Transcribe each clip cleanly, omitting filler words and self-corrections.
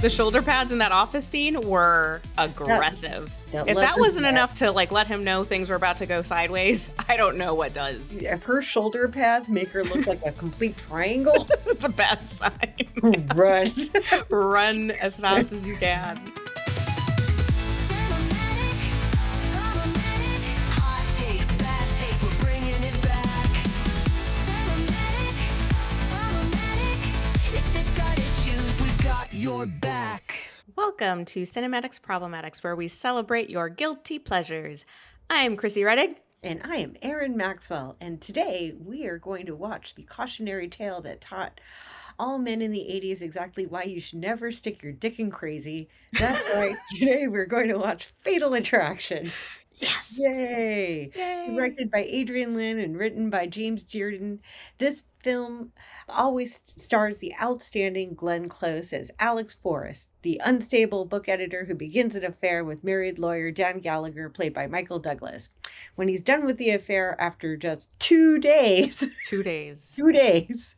The shoulder pads in that office scene were aggressive. If that wasn't enough to like let him know things were about to go sideways, I don't know what does. If her shoulder pads make her look like a complete triangle, it's a bad sign. Run. Run as fast as you can. You're back. Welcome to Cinematics Problematics, where we celebrate your guilty pleasures. I'm Chrissy Reddig. And I am Erin Maxwell. And today we are going to watch the cautionary tale that taught all men in the 80s exactly why you should never stick your dick in crazy. That's right. Today we're going to watch Fatal Attraction. Yes! Yay! Yay! Directed by Adrian Lyne and written by James Dearden. This film always stars the outstanding Glenn Close as Alex Forrest, the unstable book editor who begins an affair with married lawyer Dan Gallagher, played by Michael Douglas. When he's done with the affair after just 2 days... 2 days. 2 days.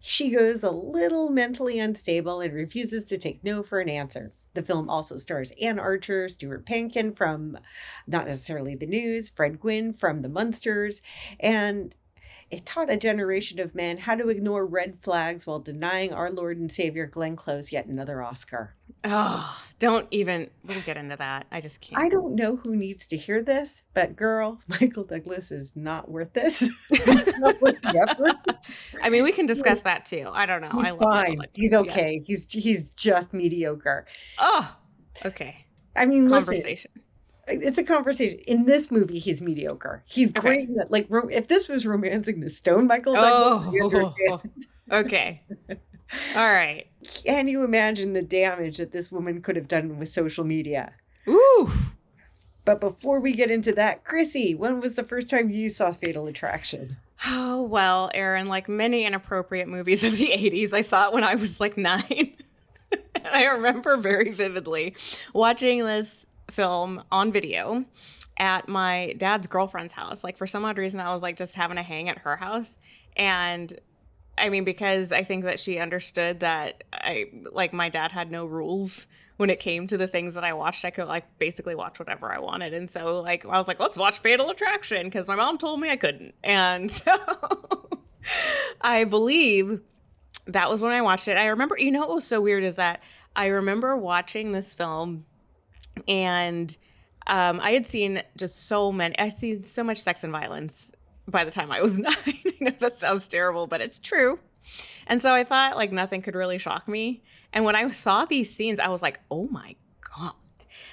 She goes a little mentally unstable and refuses to take no for an answer. The film also stars Ann Archer, Stuart Pankin from not necessarily the news, Fred Gwynne from the Munsters, and it taught a generation of men how to ignore red flags while denying our Lord and Savior Glenn Close yet another Oscar. Oh, we'll get into that. I just can't. I don't know who needs to hear this, but girl, Michael Douglas is not worth this. Not worth the effort. I mean, we can discuss that too. I don't know. He's fine. He's okay. Yeah. He's just mediocre. Oh, okay. I mean, conversation. Listen, it's a conversation. In this movie, he's mediocre. He's great. Okay. Like, if this was Romancing the Stone, Michael Douglas. Okay. All right. Can you imagine the damage that this woman could have done with social media? Ooh. But before we get into that, Chrissy, when was the first time you saw Fatal Attraction? Oh, well, Erin, like many inappropriate movies of the 80s, I saw it when I was like 9. And I remember very vividly watching this film on video at my dad's girlfriend's house. Like, for some odd reason, I was like just having a hang at her house. And I mean, because I think that she understood that my dad had no rules when it came to the things that I watched. I could like basically watch whatever I wanted. And so like, I was like, let's watch Fatal Attraction because my mom told me I couldn't. And so I believe that was when I watched it. I remember, what was so weird is that I remember watching this film and I had seen I'd seen so much sex and violence by the time I was 9. I know that sounds terrible, but it's true. And so I thought like nothing could really shock me. And when I saw these scenes, I was like, oh my God.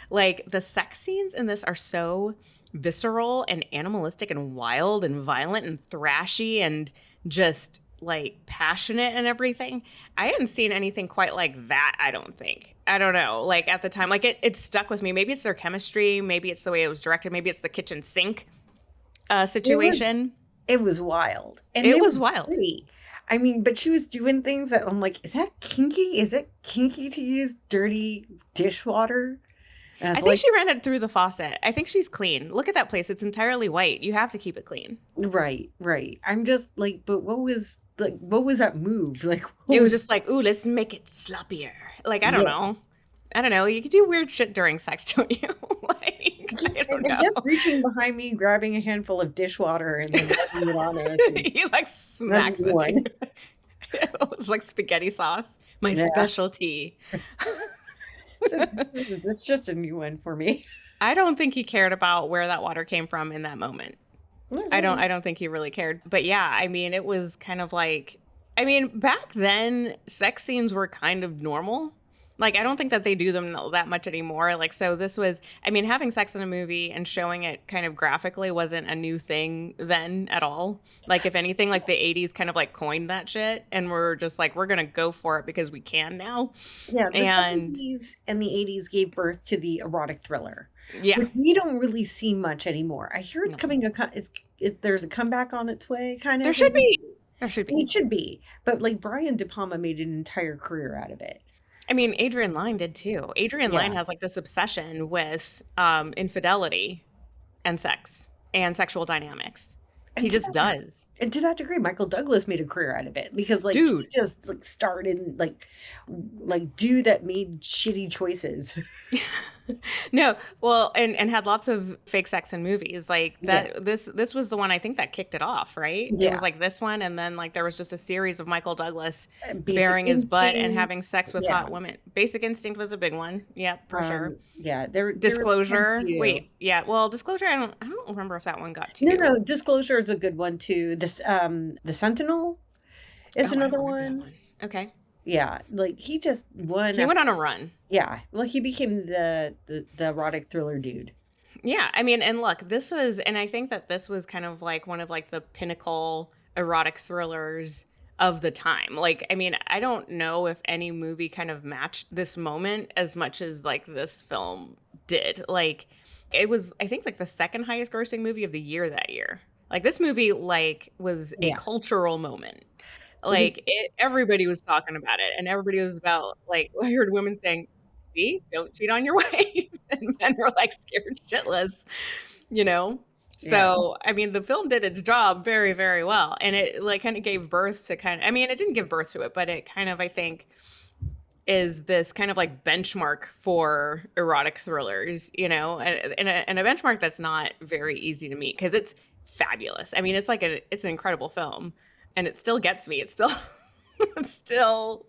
Like the sex scenes in this are so visceral and animalistic and wild and violent and thrashy and just like passionate and everything. I hadn't seen anything quite like that, I don't think. I don't know. Like at the time, like it stuck with me. Maybe it's their chemistry. Maybe it's the way it was directed. Maybe it's the kitchen sink situation. It was wild. And it was wild. Pretty. I mean, but she was doing things that I'm like, is that kinky? Is it kinky to use dirty dishwater? I think she ran it through the faucet. I think she's clean. Look at that place. It's entirely white. You have to keep it clean. Right. I'm just like, but what was that move? Like, it was just like, ooh, let's make it sloppier. Like, I don't know. You could do weird shit during sex, don't you? Like, I don't know. Just reaching behind me, grabbing a handful of dishwater and then putting it on it. He like smacked the thing. It was like spaghetti sauce. My specialty. It's just a new one for me. I don't think he cared about where that water came from in that moment. I don't think he really cared. But yeah, I mean, it was kind of like, back then, sex scenes were kind of normal. Like, I don't think that they do them that much anymore. Like, so this was, having sex in a movie and showing it kind of graphically wasn't a new thing then at all. Like, if anything, like the 80s kind of like coined that shit. And we're just like, we're going to go for it because we can now. Yeah. The 70s and the 80s gave birth to the erotic thriller. Yeah. Which we don't really see much anymore. I hear it's coming, there's a comeback on its way, kind of. There should be. It should be. But like Brian De Palma made an entire career out of it. Adrian Lyne did too. Adrian Lyne has like this obsession with infidelity and sex and sexual dynamics. He just does. And to that degree, Michael Douglas made a career out of it because, like, he Dude. just like starred in like dude that made shitty choices. No, well, and had lots of fake sex in movies. Like Yeah, that this was the one I think that kicked it off, right? It yeah. was like this one, and then like there was just a series of Michael Douglas Basic bearing his butt and having Instinct. sex with Yeah, hot women. Basic Instinct was a big one. Yeah, for sure. yeah. There was quite a Disclosure. few. Wait, yeah. Well, Disclosure, I don't remember if that one got No, to. no. Disclosure is a good one too. The Sentinel is Oh, I don't another remember that one. one. Okay. Yeah, like he just won He went after. on a run. Yeah, well, he became the erotic thriller dude. Yeah, I mean, and look, this was, and I think that this was kind of like one of like the pinnacle erotic thrillers of the time. Like, I mean, I don't know if any movie kind of matched this moment as much as like this film did. Like, it was, I think, like the second highest grossing movie of the year that year. Like, this movie like was a Yeah, cultural moment. it was. Like, everybody was talking about it, and everybody was about like I heard women saying, "See, don't cheat on your wife," and men were like scared shitless, you know. Yeah. So, I mean, the film did its job very, very well, and it like kind of gave birth to kind of. I mean, it didn't give birth to it, but it kind of, I think, is this kind of like benchmark for erotic thrillers, you know, and a benchmark that's not very easy to meet because it's fabulous. I mean, it's like it's an incredible film, and it still gets me. It's still it's still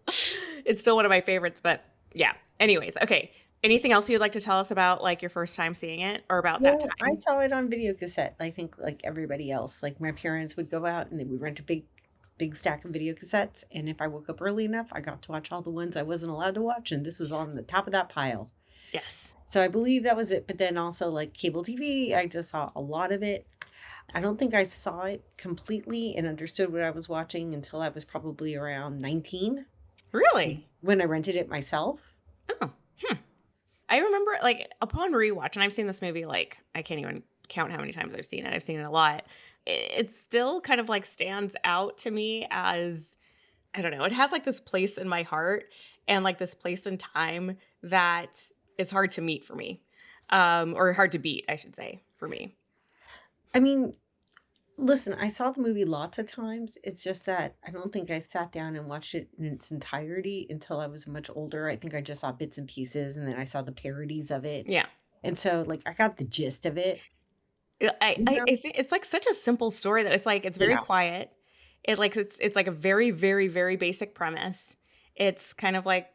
it's still one of my favorites. But yeah. Anyways, okay. Anything else you'd like to tell us about like your first time seeing it or about that No, I time? saw it on video cassette. I think like everybody else, like my parents would go out and they would rent a big stack of video cassettes. And if I woke up early enough, I got to watch all the ones I wasn't allowed to watch. And this was on the top of that pile. Yes. So I believe that was it. But then also like cable TV, I just saw a lot of it. I don't think I saw it completely and understood what I was watching until I was probably around 19 Really? when I rented it myself. Oh. Hmm. I remember like upon rewatch, and I've seen this movie like I can't even count how many times I've seen it. I've seen it a lot. It still kind of like stands out to me as I don't know. It has like this place in my heart and like this place in time that is hard to meet for me, or hard to beat, I should say, for me. I mean, listen, I saw the movie lots of times. It's just that I don't think I sat down and watched it in its entirety until I was much older. I think I just saw bits and pieces and then I saw the parodies of it. Yeah. And so like I got the gist of it. I, You I, know? I think it's like such a simple story that it's like it's very Yeah. quiet. It's like a very, very, very basic premise. It's kind of like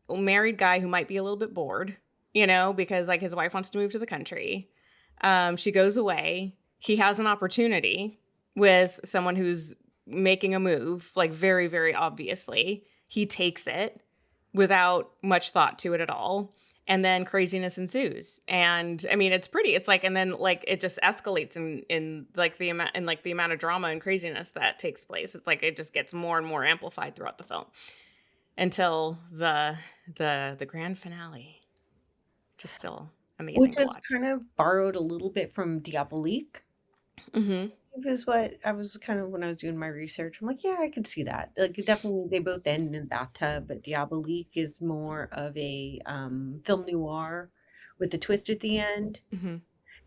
a married guy who might be a little bit bored, you know, because like his wife wants to move to the country. She goes away. He has an opportunity with someone who's making a move, like very, very obviously. He takes it without much thought to it at all. And then craziness ensues. And I mean, it's pretty. It's like, and then like it just escalates in like the amount of drama and craziness that takes place. It's like it just gets more and more amplified throughout the film until the grand finale. Just still amazing Which to is watch. kind of borrowed a little bit from Diabolique. Mm-hmm. Is what I was kind of when I was doing my research. I'm like, yeah, I could see that. Like, definitely, they both end in a bathtub, but Diabolique is more of a film noir with a twist at the end, Mm-hmm.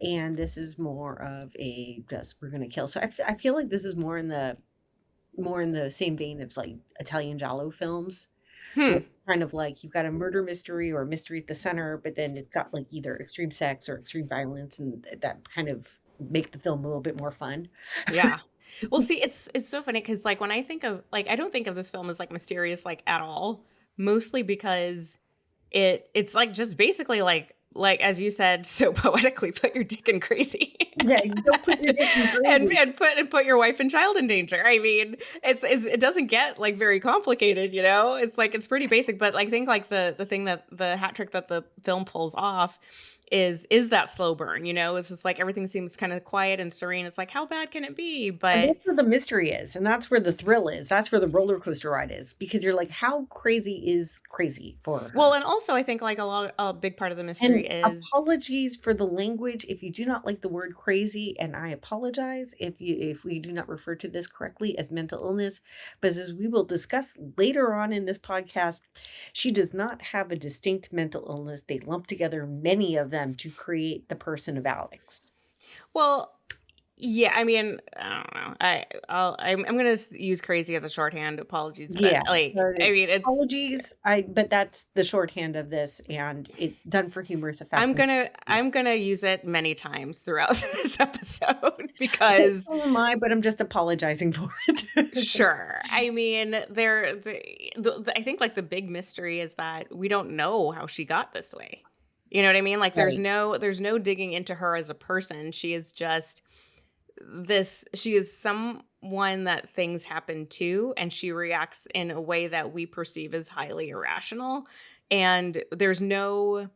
and this is more of a just we're gonna kill. So I feel like this is more in the same vein of like Italian giallo films, where Hmm. it's kind of like you've got a murder mystery or a mystery at the center, but then it's got like either extreme sex or extreme violence, and that kind of make the film a little bit more fun. Yeah. Well, see, it's so funny because like when I think of like I don't think of this film as like mysterious like at all, mostly because it's like just basically like as you said so poetically, put your dick in crazy. Yeah, don't put your dick in and crazy. put your wife and child in danger. I mean, it doesn't get like very complicated, you know. It's like it's pretty basic, but I think like the thing that the hat trick that the film pulls off is that slow burn, you know. It's just like everything seems kind of quiet and serene. It's like how bad can it be? And But that's where the mystery is, and that's where the thrill is. That's where the roller coaster ride is, because you're like, how crazy is crazy for her? well, and also I think like a big part of the mystery And is apologies for the language if you do not like the word crazy, and I apologize if we do not refer to this correctly as mental illness, but as we will discuss later on in this podcast, she does not have a distinct mental illness. They lump together many of them to create the person of Alex. well, Yeah, I mean, I don't know. I'm gonna use crazy as a shorthand. Apologies, but Yeah, so like, I mean, it's apologies, but that's the shorthand of this, and it's done for humorous effect. I'm gonna use it many times throughout this episode So because so am I, but I'm just apologizing for it. sure. I mean, I think like the big mystery is that we don't know how she got this way. You know what I mean? Like Right. there's no digging into her as a person. She is just she is someone that things happen to, and she reacts in a way that we perceive as highly irrational, and there's no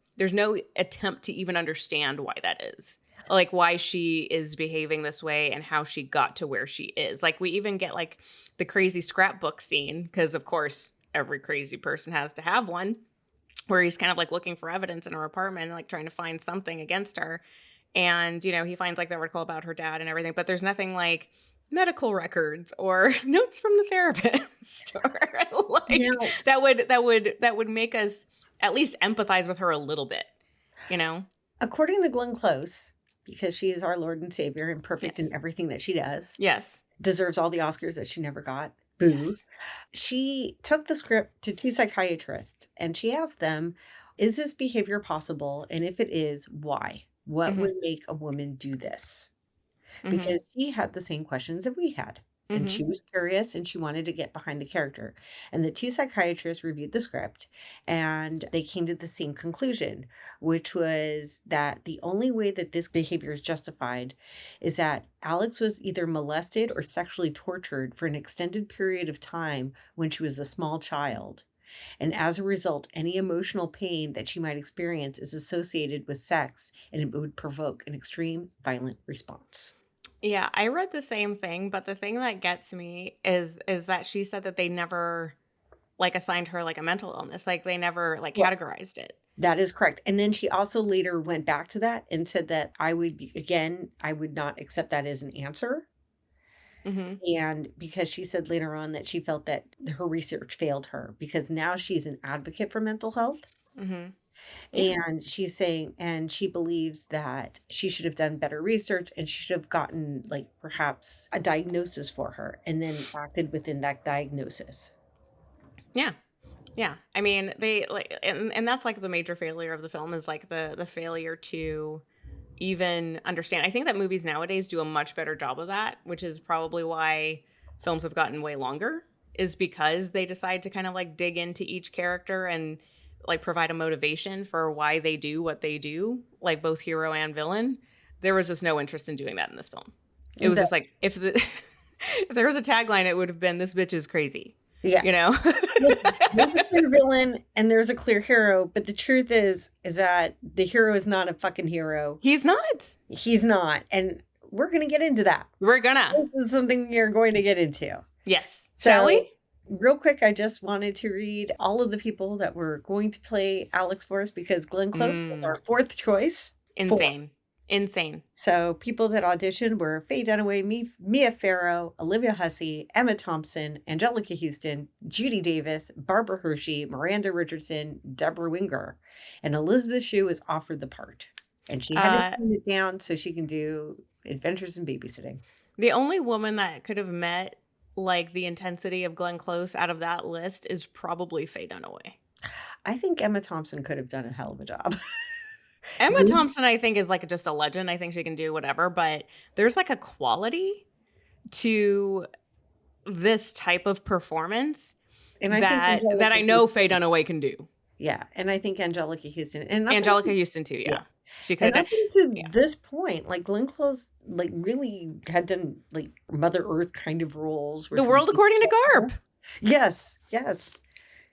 attempt to even understand why that is, like why she is behaving this way and how she got to where she is. Like we even get like the crazy scrapbook scene, because of course every crazy person has to have one, where he's kind of like looking for evidence in her apartment and like trying to find something against her. And, he finds like the article about her dad and everything, but there's nothing like medical records or notes from the therapist or like Now, that would make us at least empathize with her a little bit, you know? according to Glenn Close, because she is our Lord and Savior and perfect in Yes. everything that she does, Yes. deserves all the Oscars that she never got. Boo. Yes. She took the script to 2 psychiatrists and she asked them, is this behavior possible? And if it is, why? What Mhm. would make a woman do this? Mhm. Because she had the same questions that we had. And she Mhm. was curious and she wanted to get behind the character. And the 2 psychiatrists reviewed the script and they came to the same conclusion, which was that the only way that this behavior is justified is that Alex was either molested or sexually tortured for an extended period of time when she was a small child. And as a result, any emotional pain that she might experience is associated with sex and it would provoke an extreme violent response. Yeah, I read the same thing, but the thing that gets me is that she said that they never like assigned her like a mental illness. Like they never like Well, categorized it. that is correct. And then she also later went back to that and said that I would not accept that as an answer. Mhm. And because she said later on that she felt that her research failed her because now she's an advocate for mental health. Mhm. Yeah. And she's saying, and she believes that she should have done better research and she should have gotten, like, perhaps a diagnosis for her and then acted within that diagnosis. Yeah. Yeah. I mean, they like and that's like the major failure of the film is like the failure to even understand. I think that movies nowadays do a much better job of that, which is probably why films have gotten way longer, is because they decide to kind of like dig into each character and like provide a motivation for why they do what they do, like both hero and villain. There was just no interest in doing that in this film. It was The, just like if if there was a tagline, it would have been "This bitch is crazy," yeah. you know. Listen, there's a clear villain and there's a clear hero, but the truth is that the hero is not a fucking hero. He's not. He's not. And we're going to get into that. We're gonna. This is something you're going to get into. Yes. So, Shall we? real quick, I just wanted to read all of the people that were going to play Alex Forrest because Glenn Close was our 4th choice. Insane. Insane. So people that auditioned were Faye Dunaway, Mia Farrow, Olivia Hussey, Emma Thompson, Angelica Houston, Judy Davis, Barbara Hershey, Miranda Richardson, Deborah Winger, and Elizabeth Shue was offered the part. And she had to tone it down so she can do Adventures in Babysitting. The only woman that could have met like the intensity of Glenn Close out of that list is probably Faye Dunaway. I think Emma Thompson could have done a hell of a job. Emma Thompson, I think, is like just a legend. I think she can do whatever, but there's like a quality to this type of performance And I that think I know Faye Dunaway can do. Yeah, and I think Angelica Houston and Angelica Houston too, yeah. She could and have up to this point, like Glenn Close, like really had done like Mother Earth kind of roles. The World According to Garp. Yes.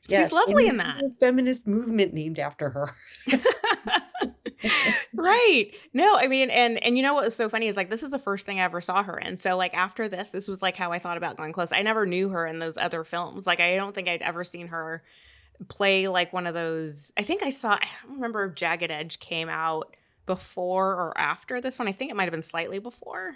She's lovely and in that. a feminist movement named after her. Right. No, I mean, and you know what was so funny is like this is the first thing I ever saw her in. So like after this was like how I thought about Glenn Close. I never knew her in those other films. Like I don't think I'd ever seen her play like one of those. I don't remember if Jagged Edge came out before or after this one. I think it might have been slightly before.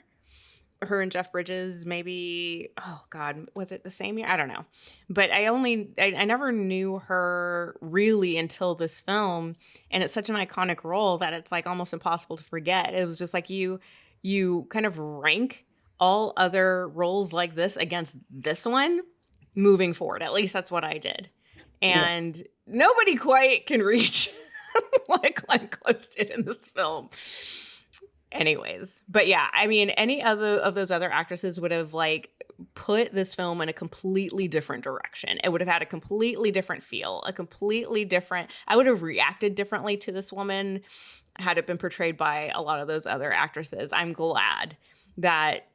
Her and Jeff Bridges, maybe, oh God, was it the same year? I don't know. But I never knew her really until this film. And it's such an iconic role that it's like almost impossible to forget. It was just like you you kind of rank all other roles like this against this one moving forward. At least that's what I did. Yeah. And nobody quite can reach like Glenn Close did in this film. Anyways, but yeah, I mean, any other of those other actresses would have like put this film in a completely different direction. It would have had a completely different feel, a completely different. I would have reacted differently to this woman had it been portrayed by a lot of those other actresses. I'm glad that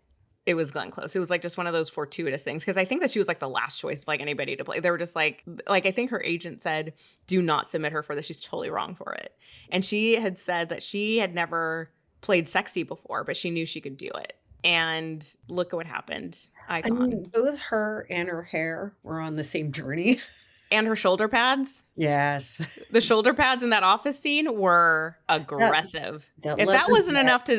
it was Glenn Close. It was like just one of those fortuitous things because I think that she was like the last choice of like anybody to play. They were just like I think her agent said, "Do not submit her for this. She's totally wrong for it." And she had said that she had never played sexy before, but she knew she could do it. And look at what happened. I Icon. mean, both her and her hair were on the same journey. And her shoulder pads. Yes. The shoulder pads in that office scene were aggressive. That If that leather wasn't enough vest.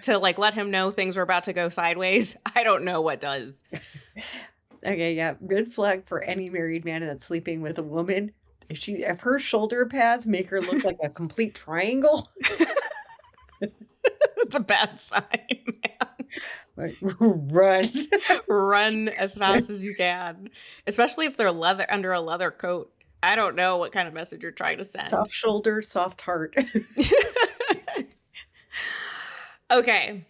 to let him know things were about to go sideways, I don't know what does. Okay, yeah. Red flag for any married man that's sleeping with a woman. If her shoulder pads make her look like a complete triangle, It's a bad sign, man. like, run. Run as fast as you can, especially if they're leather under a leather coat. I don't know what kind of message you're trying to send. Soft shoulder, soft heart. Okay.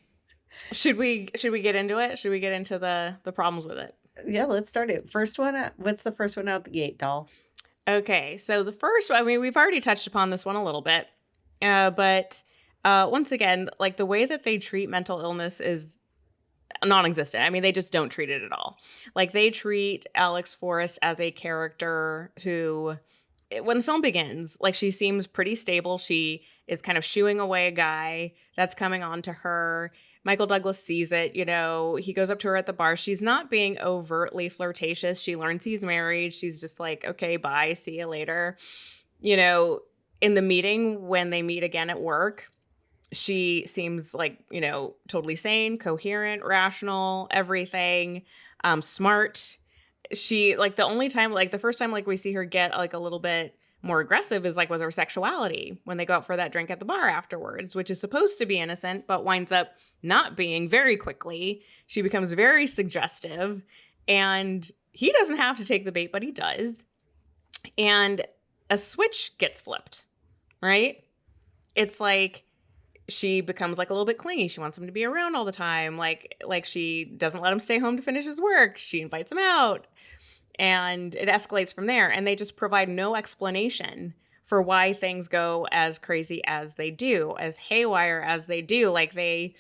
Should we get into it? Should we get into the problems with it? Yeah, let's start it. First one, what's the first one out the gate, doll? Okay, so the first, I mean, we've already touched upon this one a little bit, but once again, like the way that they treat mental illness is non-existent. I mean, they just don't treat it at all. Like they treat Alex Forrest as a character who, when the film begins, like she seems pretty stable. She is kind of shooing away a guy that's coming on to her. Michael Douglas sees it, you know, he goes up to her at the bar. She's not being overtly flirtatious. She learns he's married. She's just like, okay, bye, see you later. You know, in the meeting, when they meet again at work, she seems like, you know, totally sane, coherent, rational, everything, smart. She, like, the only time, like, the first time, like, we see her get, like, a little bit more aggressive is, like, with her sexuality when they go out for that drink at the bar afterwards, which is supposed to be innocent, but winds up not being very quickly. She becomes very suggestive, and he doesn't have to take the bait, but he does. And a switch gets flipped, right? It's like, she becomes like a little bit clingy. She wants him to be around all the time. Like she doesn't let him stay home to finish his work. She invites him out, and it escalates from there. And they just provide no explanation for why things go as crazy as they do, as haywire as they do. Like they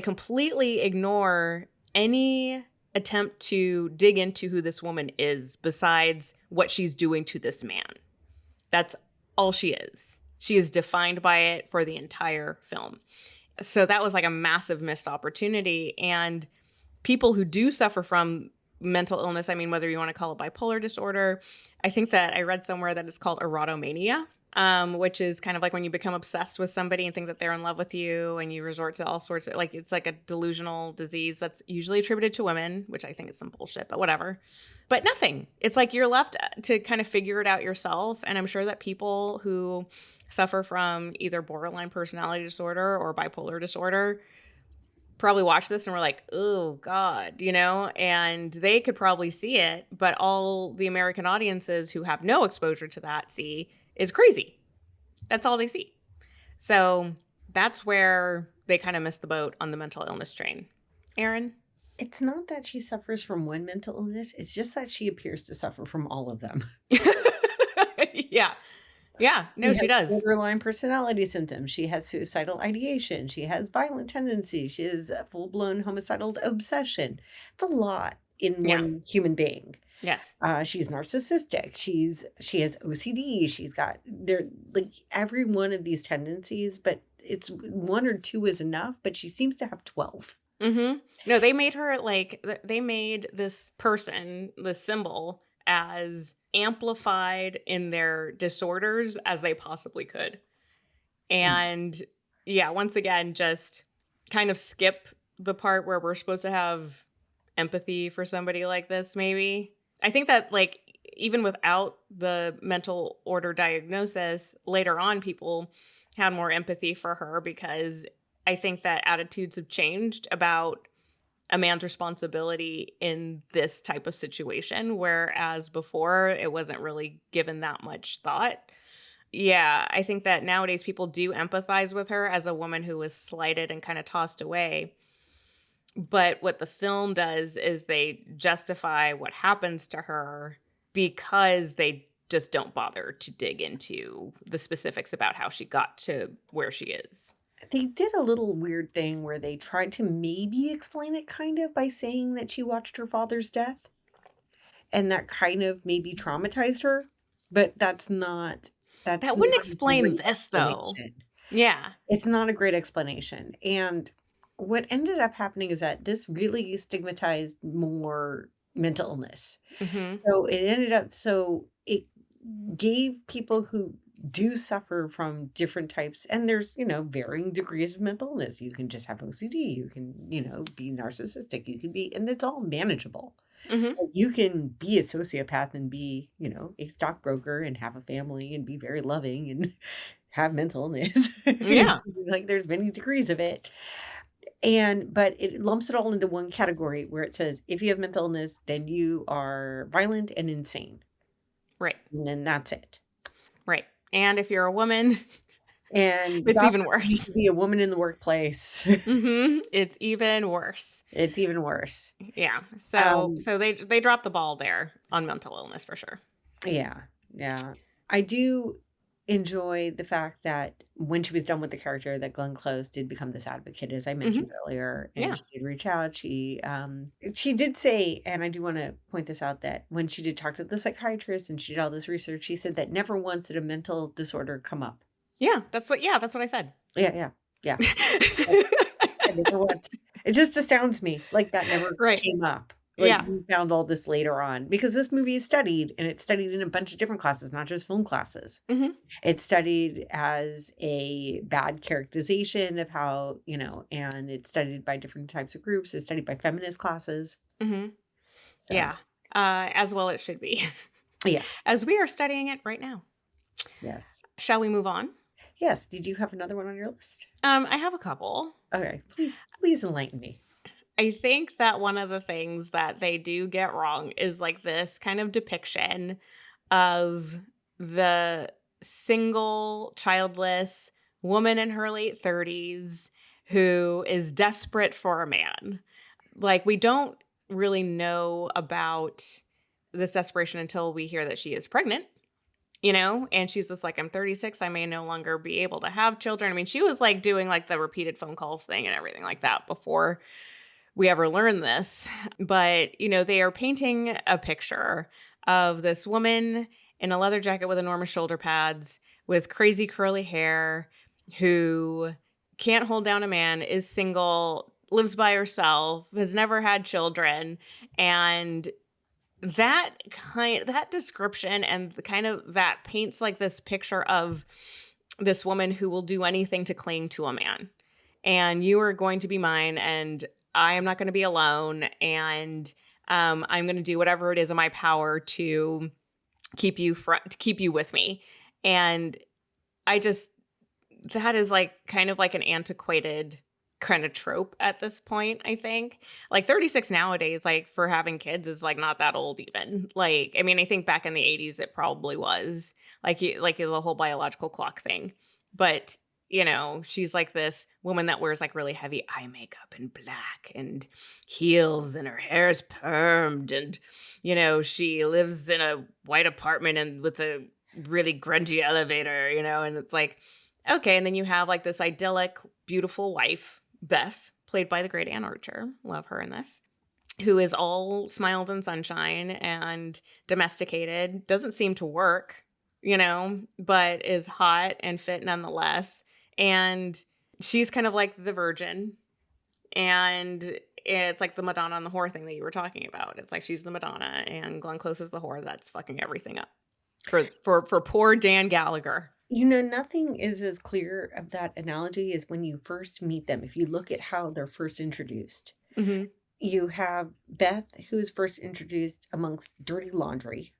completely ignore any attempt to dig into who this woman is besides what she's doing to this man. That's all she is. She is defined by it for the entire film. So that was like a massive missed opportunity. And people who do suffer from mental illness, I mean, whether you want to call it bipolar disorder, I think that I read somewhere that it's called erotomania, which is kind of like when you become obsessed with somebody and think that they're in love with you, and you resort to all sorts of, like, it's like a delusional disease that's usually attributed to women, which I think is some bullshit, but whatever. But nothing. It's like you're left to kind of figure it out yourself. And I'm sure that people who suffer from either borderline personality disorder or bipolar disorder probably watch this and were like, oh God, you know, and they could probably see it, but all the American audiences who have no exposure to that see is crazy. That's all they see. So that's where they kind of missed the boat on the mental illness train. Aaron? It's not that she suffers from one mental illness. It's just that she appears to suffer from all of them. Yeah. Yeah, no, she does. Borderline personality symptoms. She has suicidal ideation. She has violent tendencies. She has a full-blown homicidal obsession. It's a lot in one human being. Yes. She's narcissistic. She has OCD. She's got like every one of these tendencies, but it's one or two is enough, but she seems to have 12. Mm-hmm. No, they made her like, they made this person, this symbol, as amplified in their disorders as they possibly could. And yeah, once again, just kind of skip the part where we're supposed to have empathy for somebody like this, maybe. I think that, like, even without the mental order diagnosis, later on people had more empathy for her because I think that attitudes have changed about a man's responsibility in this type of situation, whereas before it wasn't really given that much thought. Yeah, I think that nowadays people do empathize with her as a woman who was slighted and kind of tossed away. But what the film does is they justify what happens to her because they just don't bother to dig into the specifics about how she got to where she is. They did a little weird thing where they tried to maybe explain it kind of by saying that she watched her father's death, and that kind of maybe traumatized her, but that's not That wouldn't a explain great this, though. explanation. Yeah. It's not a great explanation. And what ended up happening is that this really stigmatized more mental illness. Mhm. So it gave people who do suffer from different types, and there's, varying degrees of mental illness. You can just have OCD, you can, be narcissistic, you can be, and it's all manageable. Mhm. Like, you can be a sociopath and be, a stockbroker and have a family and be very loving and have mental illness. Yeah. Like, there's many degrees of it. But it lumps it all into one category where it says, if you have mental illness, then you are violent and insane. Right. And then that's it. Right. And if you're a woman, And it's God even forbid you worse. could be a woman in the workplace. It's even worse. It's even worse. Yeah. So Um, they dropped the ball there on mental illness for sure. yeah, yeah. I do enjoy the fact that when she was done with the character, that Glenn Close did become this advocate, as I mentioned earlier, and Yeah. she did reach out. She did say, and I do want to point this out, that when she did talk to the psychiatrist and she did all this research, she said that never once did a mental disorder come up. Yeah, that's what I said. Yeah. And never once. It just astounds me, like, that never Right. came up. Like, Yeah. we found all this later on, because this movie is studied, and it's studied in a bunch of different classes, not just film classes. Mhm. It's studied as a bad characterization of how, and it's studied by different types of groups. It's studied by feminist classes. Mhm. So, Yeah. As well it should be. yeah. As we are studying it right now. Yes. Shall we move on? Yes. Did you have another one on your list? I have a couple. Okay. Please enlighten me. I think that one of the things that they do get wrong is like this kind of depiction of the single, childless woman in her late 30s who is desperate for a man. Like, we don't really know about this desperation until we hear that she is pregnant, and she's just like, I'm 36, I may no longer be able to have children. I mean, she was like doing like the repeated phone calls thing and everything like that before we ever learn this. But, they are painting a picture of this woman in a leather jacket with enormous shoulder pads, with crazy curly hair, who can't hold down a man, is single, lives by herself, has never had children. And that description and the kind of that paints like this picture of this woman who will do anything to cling to a man. And you are going to be mine, and I am not going to be alone, and I'm going to do whatever it is in my power to keep you with me. And that is like kind of like an antiquated kind of trope at this point, I think. Like 36 nowadays, like for having kids is like not that old even. Like, I mean, I think back in the 80s it probably was like the whole biological clock thing. But she's like this woman that wears like really heavy eye makeup and black and heels, and her hair's permed, and she lives in a white apartment and with a really grungy elevator, and it's like, okay. And then you have like this idyllic, beautiful wife, Beth, played by the great Ann Archer. Love her in this. Who is all smiles and sunshine and domesticated, doesn't seem to work, but is hot and fit nonetheless. And she's kind of like the virgin. And it's like the Madonna and the whore thing that you were talking about. It's like she's the Madonna and Glenn Close is the whore that's fucking everything up for poor Dan Gallagher. Nothing is as clear of that analogy as when you first meet them. If you look at how they're first introduced, you have Beth, who is first introduced amongst dirty laundry.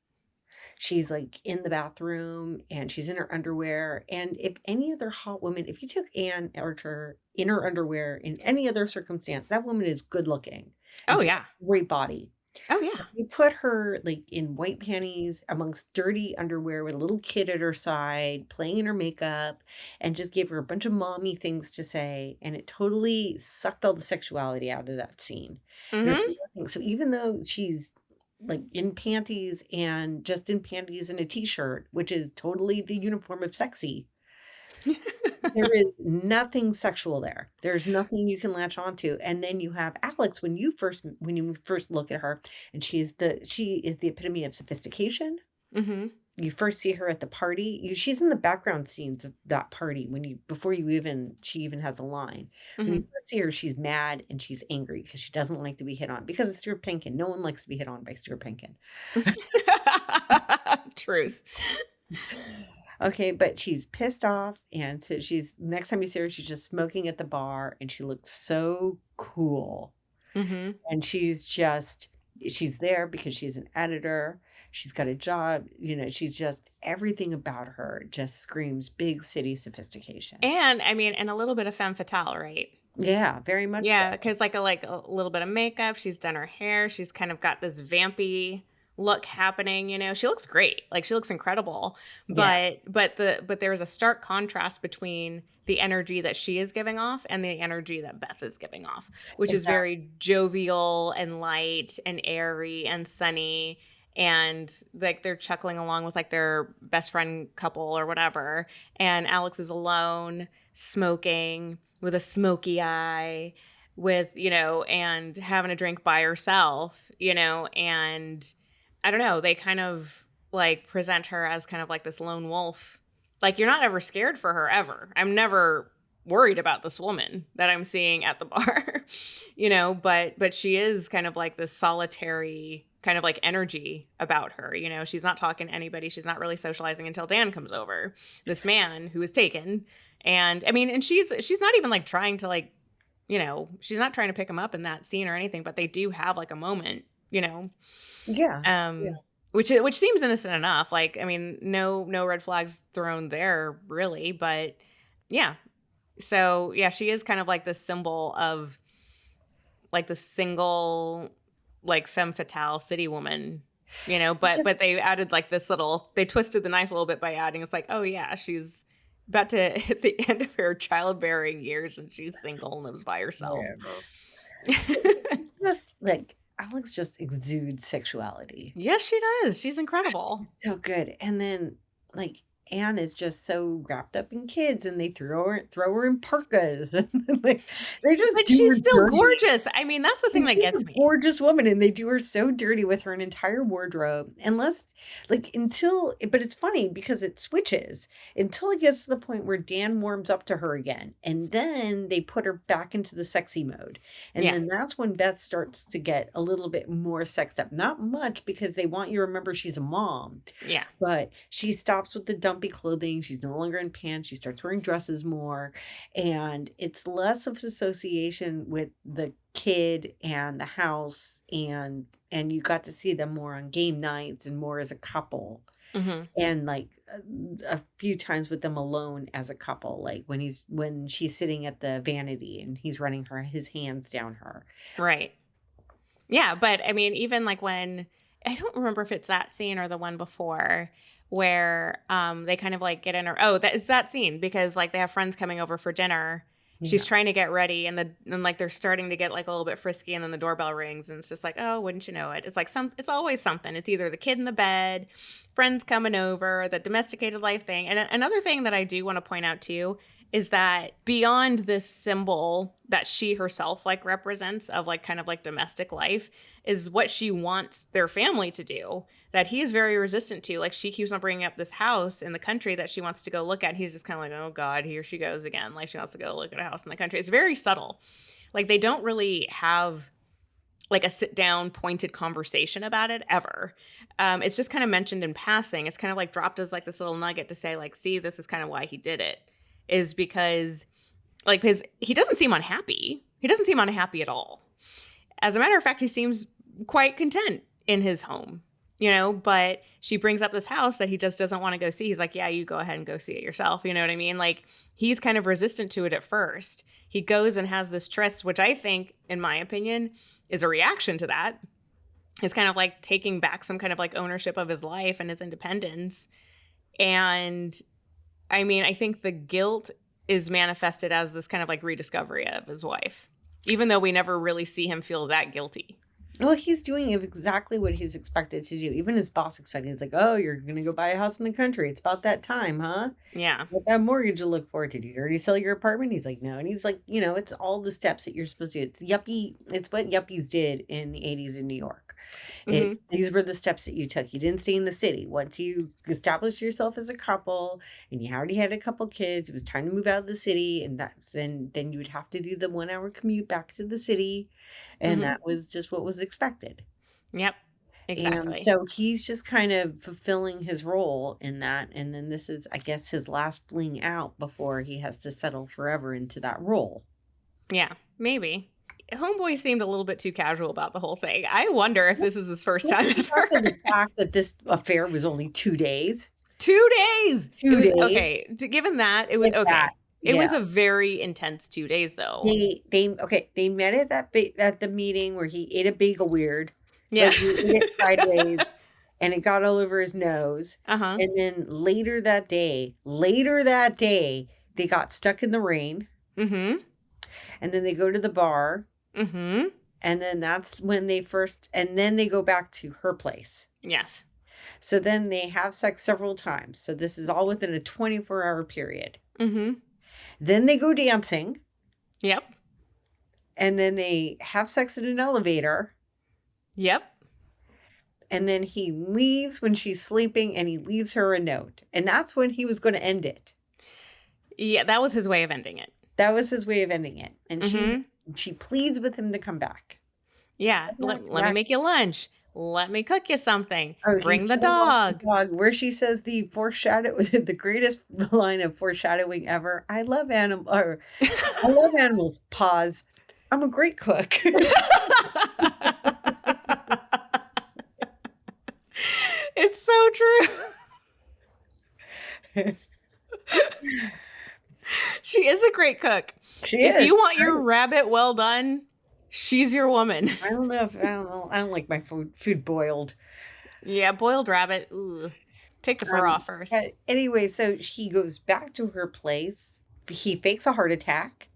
She's like in the bathroom and she's in her underwear. And if any other hot woman, if you took Anne Archer in her underwear in any other circumstance, that woman is good looking Oh and she has yeah. a great body. Oh yeah. You put her like in white panties amongst dirty underwear with a little kid at her side, playing in her makeup, and just gave her a bunch of mommy things to say. And it totally sucked all the sexuality out of that scene. There's Mm-hmm. nothing. So even though she's like in panties and just in panties and a t-shirt, which is totally the uniform of sexy, there is nothing sexual there. There's nothing you can latch onto. And then you have Alex when you first look at her, and she is the epitome of sophistication. Mm-hmm. You first see her at the party. She's in the background scenes of that party she even has a line. When you Mm-hmm. first see her, she's mad and she's angry because she doesn't like to be hit on because it's Stuart Pinkin. No one likes to be hit on by Stuart Pinkin. Truth. Okay, but she's pissed off, and so next time you see her, she's just smoking at the bar, and she looks so cool. Mm-hmm. And she's there because she's an editor. She's got a job, she's just everything about her just screams big city sophistication. And I mean, and a little bit of femme fatale, right? Yeah, very much Yeah, so. because like a little bit of makeup. She's done her hair. She's kind of got this vampy look happening. She looks great. Like she looks incredible. Yeah, But there is a stark contrast between the energy that she is giving off and the energy that Beth is giving off, which is exactly. very jovial and light and airy and sunny. And like they're chuckling along with like their best friend couple or whatever. And Alex is alone, smoking with a smoky eye, with, and having a drink by herself, and I don't know, they kind of like present her as kind of like this lone wolf. Like you're not ever scared for her ever. I'm never worried about this woman that I'm seeing at the bar, but she is kind of like this solitary kind of like energy about her. She's not talking to anybody. She's not really socializing until Dan comes over, this man who is taken. And I mean, and she's not even like trying to like, she's not trying to pick him up in that scene or anything, but they do have like a moment, Yeah. Yeah. um, which seems innocent enough. Like, I mean, no red flags thrown there really, but yeah. So yeah, she is kind of like this symbol of like the single, like femme fatale city woman, It's but just they added like they twisted the knife a little bit by adding, it's like, oh yeah, she's about to hit the end of her childbearing years and she's single and lives by herself. whatever. Just like Alex just exudes sexuality. Yes, she does. She's incredible. It's so good. And then like Anne is just so wrapped up in kids, and they throw her in parkas. And like they just But do her she's still dirty. gorgeous. I mean, that's the thing And that she's gets a me. gorgeous woman, and they do her so dirty with her entire wardrobe. But it's funny because it switches until it gets to the point where Dan warms up to her again. And then they put her back into the sexy mode. And Yeah. then that's when Beth starts to get a little bit more sexed up. Not much, because they want you to remember she's a mom. Yeah. But she stops with the dumpy clothing. She's no longer in pants. She starts wearing dresses more. And it's less of association with the kid and the house, and you got to see them more on game nights and more as a couple, Mm-hmm. and like a few times with them alone as a couple, like when she's sitting at the vanity and he's running his hands down her. Right. Yeah, but I mean, even like when, I don't remember if it's that scene or the one before, where they kind of like get in her. Oh, that is that scene, because like they have friends coming over for dinner. She's Yeah. trying to get ready, and like they're starting to get like a little bit frisky, and then the doorbell rings, and it's just like, oh, wouldn't you know it? It's like it's always something. It's either the kid in the bed, friends coming over, the domesticated life thing. And another thing that I do want to point out too is that beyond this symbol that she herself like represents of like kind of like domestic life, is what she wants their family to do, that he is very resistant to. Like she keeps on bringing up this house in the country that she wants to go look at. He's just kind of like, oh God, here she goes again. Like she wants to go look at a house in the country. It's very subtle. Like they don't really have like a sit down pointed conversation about it ever. It's just kind of mentioned in passing. It's kind of like dropped as like this little nugget to say like, see, this is kind of why he did it, is because like he doesn't seem unhappy. He doesn't seem unhappy at all. As a matter of fact, he seems quite content in his home. but she brings up this house that he just doesn't want to go see. He's like, yeah, you go ahead and go see it yourself. You know what I mean? Like, he's kind of resistant to it at first. He goes and has this tryst, which I think, in my opinion, is a reaction to that. It's kind of like taking back some kind of like ownership of his life and his independence. And I mean, I think the guilt is manifested as this kind of like rediscovery of his wife, even though we never really see him feel that guilty. Well, he's doing exactly what he's expected to do. Even his boss expected. He's like, oh, you're going to go buy a house in the country. It's about that time, huh? Yeah. With that mortgage to look forward to. Did you already sell your apartment? He's like, no. And he's like, it's all the steps that you're supposed to do. It's yuppie. It's what yuppies did in the 80s in New York. These were the steps that you took. You didn't stay in the city. Once you established yourself as a couple and you already had a couple kids, it was time to move out of the city. And then you would have to do the 1 hour commute back to the city. And that was just what was expected. Yep, exactly. And so he's just kind of fulfilling his role in that. And then this is, I guess, his last fling out before he has to settle forever into that role. Yeah, maybe. Homeboy seemed a little bit too casual about the whole thing. I wonder if this is his first time ever. The fact that this affair was only 2 days. 2 days. 2 days. Okay, given that, it was okay. That. It was a very intense 2 days, though. They met at the meeting where he ate a bagel weird. Yeah, he ate it sideways, and it got all over his nose. Uh-huh. And then later that day, they got stuck in the rain. Mm-hmm. And then they go to the bar. Mm-hmm. And then that's when and then they go back to her place. Yes. So then they have sex several times. So this is all within a 24-hour period. Mm-hmm. Then they go dancing. Yep. And then they have sex in an elevator. Yep. And then he leaves when she's sleeping and he leaves her a note. And that's when he was going to end it. Yeah, that was his way of ending it. That was his way of ending it. And she pleads with him to come back. Yeah. Let me make you lunch. Let me cook you something. Oh, bring the dog. Where she says the greatest line of foreshadowing ever. I love animals. Pause. I'm a great cook. It's so true. She is a great cook. If you want your rabbit well done, she's your woman. I don't like my food boiled. Yeah, boiled rabbit. Ooh. Take the fur off first. Anyway, so he goes back to her place. He fakes a heart attack.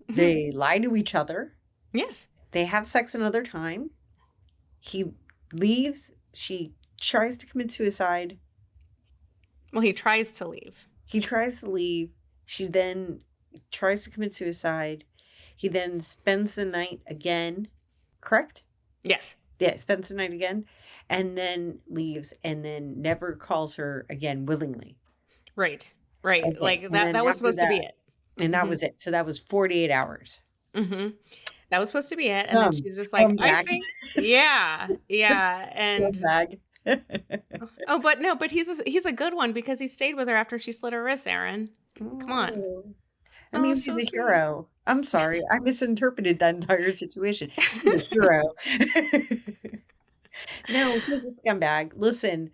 They lie to each other. Yes. They have sex another time. He leaves. She tries to commit suicide. Well, he tries to leave. He tries to leave. She then tries to commit suicide. He then spends the night again. Correct? Yes. Yeah, spends the night again. And then leaves and then never calls her again willingly. Right. Okay. Like that was supposed to be it. And that was it. So that was 48 hours. Mm-hmm. That was supposed to be it. And then she's just like, I think, yeah. And but he's a good one because he stayed with her after she slit her wrists, Aaron. Come on. I mean, he's a hero. I'm sorry. I misinterpreted that entire situation. He's a hero. No, he's a scumbag. Listen,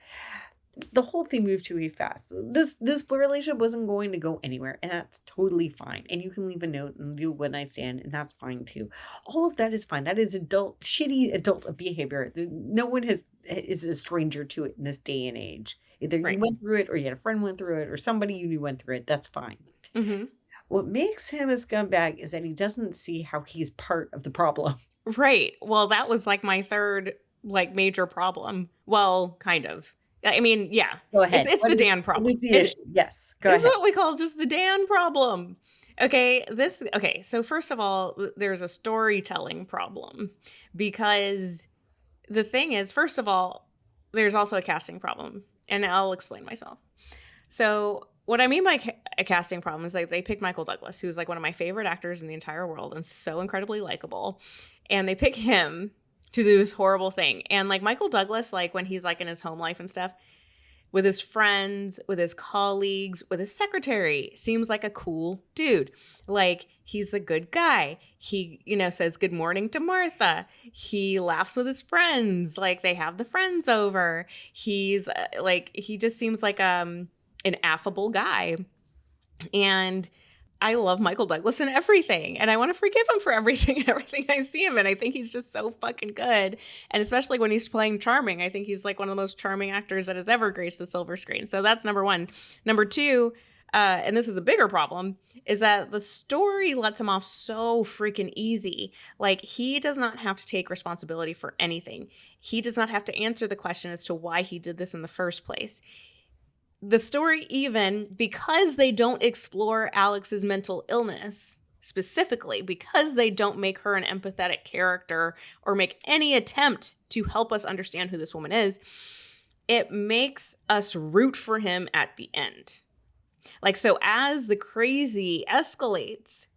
the whole thing moved too fast. This relationship wasn't going to go anywhere, and that's totally fine. And you can leave a note and do a one night stand, and that's fine too. All of that is fine. That is shitty adult behavior. No one is a stranger to it in this day and age. Either you went through it, or you had a friend went through it, or somebody you knew went through it. That's fine. Mm-hmm. What makes him a scumbag is that he doesn't see how he's part of the problem. Right. Well, that was like my third major problem. Well, kind of. I mean, yeah. Go ahead. It's the Dan problem. What is the issue? Yes. Go ahead. This is what we call just the Dan problem. Okay. So first of all, there's a storytelling problem because the thing is, first of all, there's also a casting problem, and I'll explain myself. So what I mean by a casting problem is they picked Michael Douglas, who's one of my favorite actors in the entire world and so incredibly likable. And they pick him to do this horrible thing. And Michael Douglas, when he's in his home life and stuff, with his friends, with his colleagues, with his secretary. Seems like a cool dude. Like, he's a good guy. He, says good morning to Martha. He laughs with his friends. Like, they have the friends over. He's he just seems like an affable guy. And I love Michael Douglas in everything, and I want to forgive him for everything and everything I see him in. I think he's just so fucking good, and especially when he's playing charming. I think he's like one of the most charming actors that has ever graced the silver screen. So that's number one. Number two, and this is a bigger problem, is that the story lets him off so freaking easy. Like, he does not have to take responsibility for anything. He does not have to answer the question as to why he did this in the first place. The story, even because they don't explore Alex's mental illness specifically, because they don't make her an empathetic character or make any attempt to help us understand who this woman is, it makes us root for him at the end. Like, so as the crazy escalates,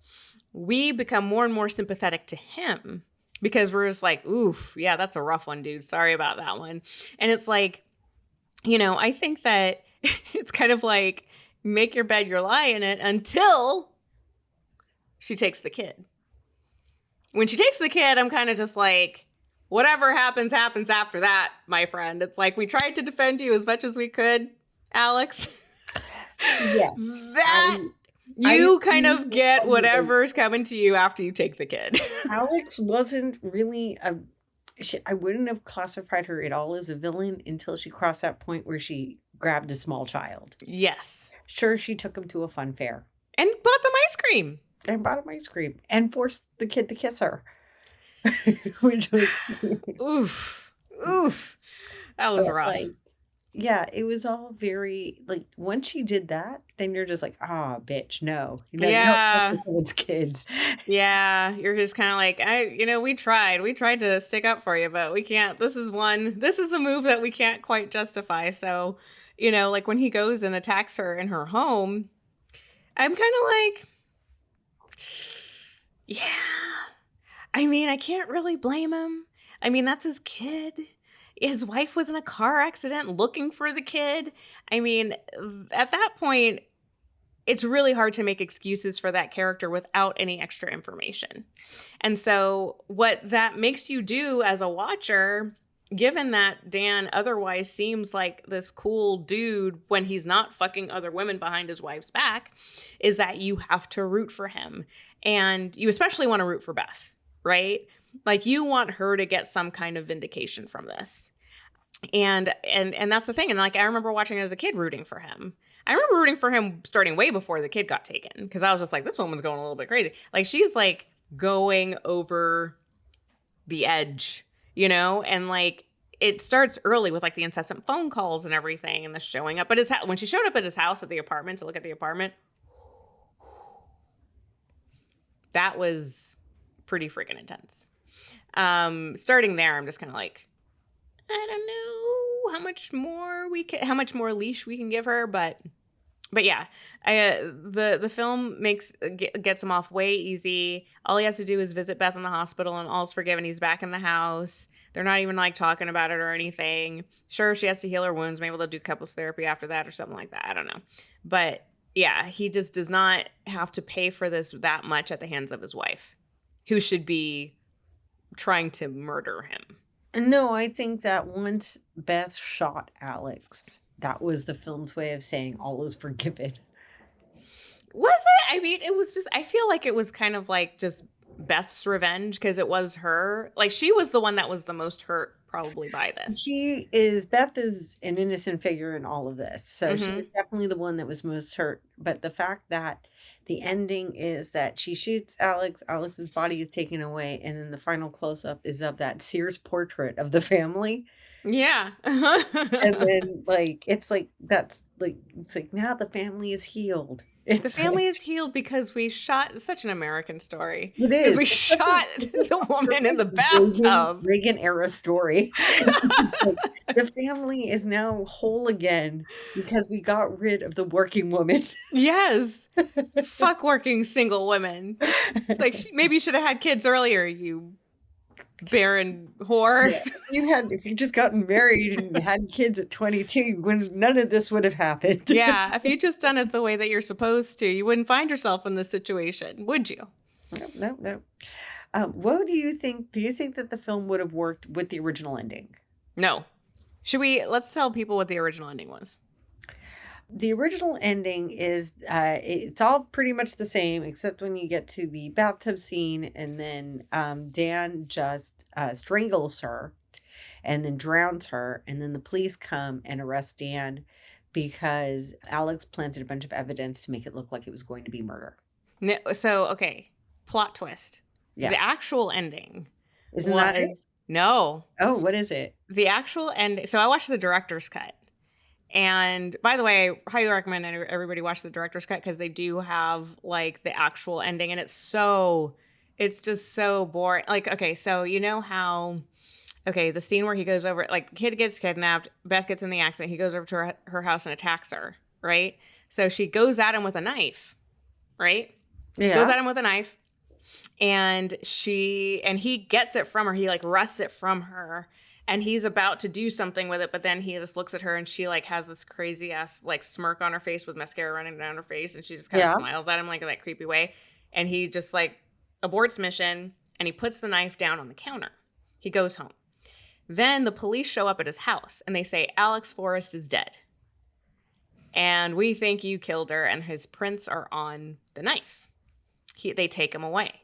we become more and more sympathetic to him because we're just like, oof, yeah, that's a rough one, dude. Sorry about that one. And it's like, I think that it's kind of like, make your bed, you lie in it, until she takes the kid. When she takes the kid, I'm kind of just like, whatever happens, happens after that, my friend. It's like, we tried to defend you as much as we could, Alex. Yes. You kind of get whatever's coming to you after you take the kid. Alex wasn't really I wouldn't have classified her at all as a villain until she crossed that point where she grabbed a small child. Yes. Sure, she took him to a fun fair. And bought them ice cream. And bought him ice cream. And forced the kid to kiss her. Which was... Oof. That was rough. Yeah, it was all very, once she did that, then you're just like, bitch, no. You don't fuck with someone's kids. Yeah, you're just kind of like, we tried to stick up for you, but we can't. This is a move that we can't quite justify. So, when he goes and attacks her in her home, I'm kind of like, yeah. I mean, I can't really blame him. I mean, that's his kid. His wife was in a car accident looking for the kid. I mean, at that point, it's really hard to make excuses for that character without any extra information. And so what that makes you do as a watcher, given that Dan otherwise seems like this cool dude when he's not fucking other women behind his wife's back, is that you have to root for him. And you especially want to root for Beth, right? Like, you want her to get some kind of vindication from this. And that's the thing. And I remember watching it as a kid, rooting for him. I remember rooting for him starting way before the kid got taken, because I was just like, this woman's going a little bit crazy. Like, she's going over the edge, and it starts early with the incessant phone calls and everything, and the showing up. But when she showed up at his house at the apartment to look at the apartment, that was pretty freaking intense. Starting there, I'm just kind of like, I don't know how much more leash we can give her, but yeah, the film gets him off way easy. All he has to do is visit Beth in the hospital, and all's forgiven. He's back in the house. They're not even talking about it or anything. Sure, she has to heal her wounds. Maybe they'll do couples therapy after that or something like that. I don't know, but yeah, he just does not have to pay for this that much at the hands of his wife, who should be trying to murder him. No, I think that once Beth shot Alex, that was the film's way of saying all is forgiven. Was it? I mean, it was just, I feel like it was kind of just Beth's revenge, because it was her. She was the one that was the most hurt probably by this. Beth is an innocent figure in all of this. So she was definitely the one that was most hurt. But the fact that the ending is that she shoots Alex's body is taken away, and then the final close-up is of that Sears portrait of the family. Yeah. And then it's now the family is healed. The family is healed because we shot such an American story. It is. We shot the woman in the bathtub. Reagan era story. The family is now whole again because we got rid of the working woman. Yes. Fuck working single women. It's maybe you should have had kids earlier, you barren whore. Yeah. If you just gotten married and had kids at 22, when none of this would have happened. Yeah, if you just done it the way that you're supposed to, you wouldn't find yourself in this situation, would you? No, no, no. What do you think? Do you think that the film would have worked with the original ending? No. Let's tell people what the original ending was. The original ending is it's all pretty much the same, except when you get to the bathtub scene, and then Dan just strangles her and then drowns her, and then the police come and arrest Dan because Alex planted a bunch of evidence to make it look like it was going to be murder. No, so, okay, plot twist. Yeah. The actual ending Isn't that it? No. Oh, what is it? The actual end. So I watched the director's cut. And by the way, I highly recommend everybody watch the director's cut because they do have like the actual ending, and it's just so boring. Like, okay, so you know how, okay, the scene where he goes over, like, kid gets kidnapped, Beth gets in the accident, he goes over to her house and attacks her, right? So she goes at him with a knife, right? Yeah. Goes at him with a knife, and he gets it from her. He like wrests it from her. And he's about to do something with it, but then he just looks at her and she like has this crazy ass like smirk on her face with mascara running down her face, and she just kind of smiles at him like in that creepy way. And he just like aborts mission and he puts the knife down on the counter. He goes home. Then the police show up at his house and they say, Alex Forrest is dead. And we think you killed her, and his prints are on the knife. They take him away.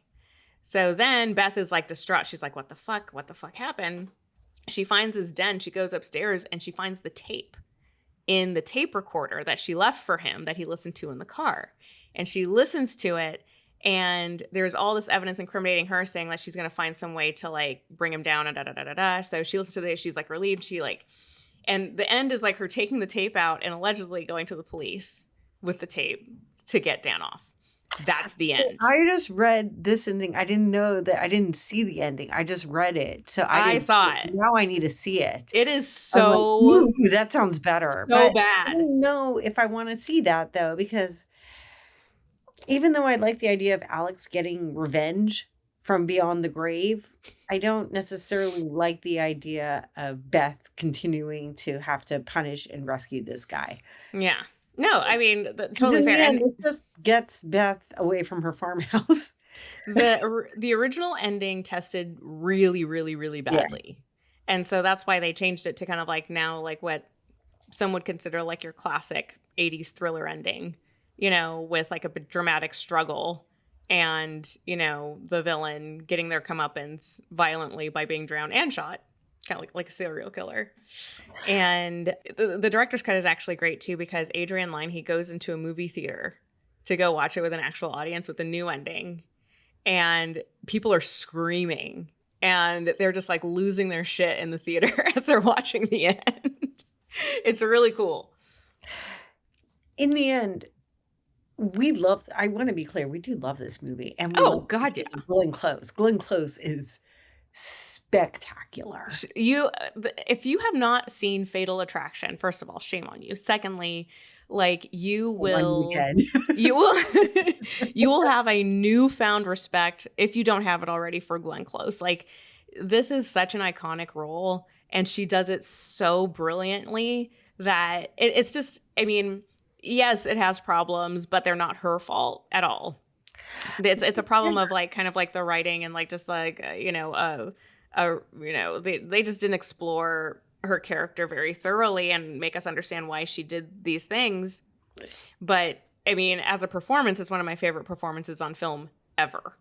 So then Beth is like distraught. She's like, what the fuck? What the fuck happened? She finds his den. She goes upstairs and she finds the tape in the tape recorder that she left for him that he listened to in the car. And she listens to it, and there's all this evidence incriminating her, saying that she's going to find some way to like bring him down and da-da-da-da-da. So she listens to this. She's like relieved. And the end is like her taking the tape out and allegedly going to the police with the tape to get Dan off. That's the end. So I just read this ending. I didn't know that. I didn't see the ending. I just read it. So I saw it. Now I need to see it. It is so like, ooh, that sounds better. So bad. I don't know if I want to see that though, because even though I like the idea of Alex getting revenge from beyond the grave, I don't necessarily like the idea of Beth continuing to have to punish and rescue this guy. Yeah. No, I mean, totally fair. And this just gets Beth away from her farmhouse. The original ending tested really, really, really badly. Yeah. And so that's why they changed it to kind of like now, like what some would consider like your classic 80s thriller ending, you know, with like a dramatic struggle and, you know, the villain getting their comeuppance violently by being drowned and shot. Kind of like a serial killer. And the director's cut is actually great too, because Adrian Lyne, he goes into a movie theater to go watch it with an actual audience with the new ending, and people are screaming and they're just like losing their shit in the theater as they're watching the end. It's really cool. In the end, I want to be clear, we do love this movie. And God, yeah. Glenn Close. Glenn Close is spectacular. If you have not seen Fatal Attraction, first of all, shame on you. Secondly, like you will have a newfound respect, if you don't have it already, for Glenn Close. Like, this is such an iconic role, and she does it so brilliantly that it's just, I mean, yes, it has problems, but they're not her fault at all. It's a problem of like kind of like the writing and like just like they just didn't explore her character very thoroughly and make us understand why she did these things. But I mean, as a performance, it's one of my favorite performances on film ever.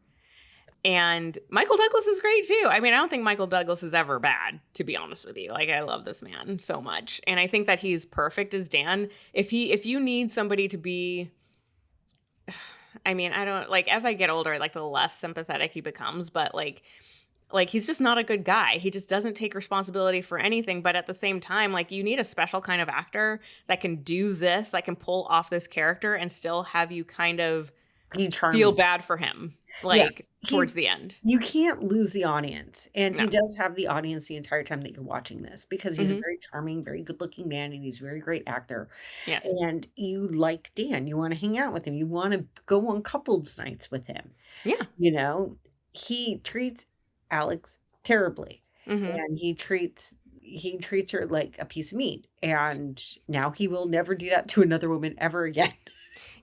And Michael Douglas is great too. I mean, I don't think Michael Douglas is ever bad, to be honest with you. Like, I love this man so much, and I think that he's perfect as Dan. If you need somebody to be, I mean, I don't, like, as I get older, like, the less sympathetic he becomes, but like he's just not a good guy. He just doesn't take responsibility for anything. But at the same time, like, you need a special kind of actor that can do this, that can pull off this character and still have you kind of feel bad for him, like, towards the end. You can't lose the audience. And he does have the audience the entire time that you're watching this, because he's a very charming, very good looking man, and he's a very great actor. Yes. And you like Dan. You want to hang out with him. You want to go on couples nights with him. Yeah. You know, he treats Alex terribly. Mm-hmm. And he treats her like a piece of meat. And now he will never do that to another woman ever again.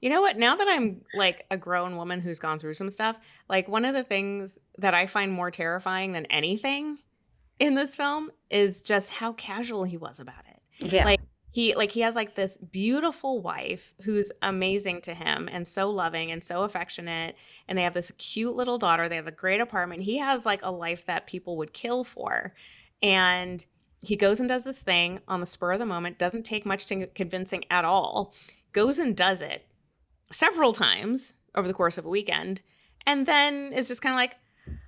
You know what? Now that I'm like a grown woman who's gone through some stuff, like one of the things that I find more terrifying than anything in this film is just how casual he was about it. Yeah. He has like this beautiful wife who's amazing to him and so loving and so affectionate, and they have this cute little daughter. They have a great apartment. He has like a life that people would kill for. And he goes and does this thing on the spur of the moment, doesn't take much convincing at all. Goes and does it several times over the course of a weekend, and then is just kind of like,